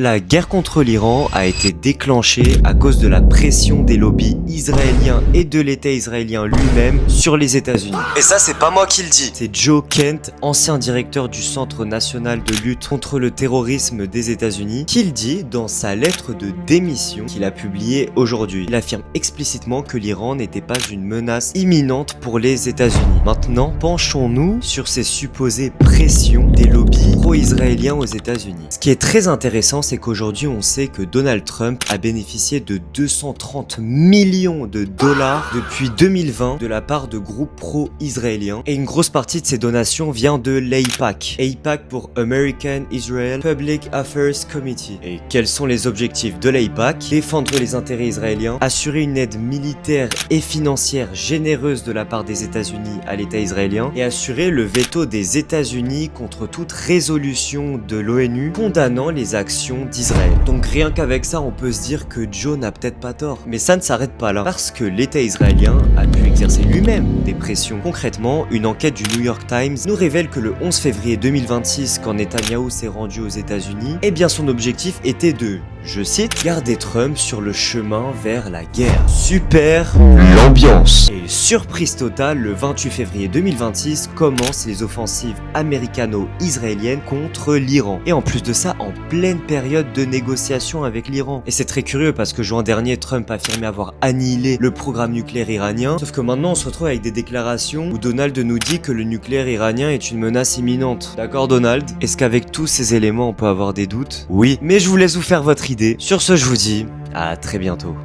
La guerre contre l'Iran a été déclenchée à cause de la pression des lobbies israéliens et de l'État israélien lui-même sur les États-Unis. Et ça, c'est pas moi qui le dis. C'est Joe Kent, ancien directeur du Centre national de lutte contre le terrorisme des États-Unis, qui le dit dans sa lettre de démission qu'il a publiée aujourd'hui. Il affirme explicitement que l'Iran n'était pas une menace imminente pour les États-Unis. Maintenant, penchons-nous sur ces supposées pressions des lobbies pro-israéliens aux États-Unis. Ce qui est très intéressant, c'est qu'aujourd'hui on sait que Donald Trump a bénéficié de 230 millions de dollars depuis 2020 de la part de groupes pro-israéliens, et une grosse partie de ces donations vient de l'AIPAC. AIPAC pour American Israel Public Affairs Committee. Et quels sont les objectifs de l'AIPAC? Défendre les intérêts israéliens, assurer une aide militaire et financière généreuse de la part des États-Unis à l'État israélien, et assurer le veto des États-Unis contre toute résolution de l'ONU condamnant les actions d'Israël. Donc rien qu'avec ça, on peut se dire que Joe n'a peut-être pas tort. Mais ça ne s'arrête pas là, parce que l'État israélien a pu exercer lui-même des pressions. Concrètement, une enquête du New York Times nous révèle que le 11 février 2026, quand Netanyahou s'est rendu aux États-Unis, eh bien son objectif était de, je cite, garder Trump sur le chemin vers la guerre. Super l'ambiance. Et surprise totale, le 28 février 2026 commencent les offensives américano-israéliennes contre l'Iran. Et en plus de ça, en pleine période de négociation avec l'Iran. Et c'est très curieux parce que juin dernier, Trump affirmait avoir annihilé le programme nucléaire iranien. Sauf que maintenant, on se retrouve avec des déclarations où Donald nous dit que le nucléaire iranien est une menace imminente. D'accord, Donald? Est-ce qu'avec tous ces éléments, on peut avoir des doutes? Oui. Mais je vous laisse vous faire votre idée. Sur ce, je vous dis à très bientôt.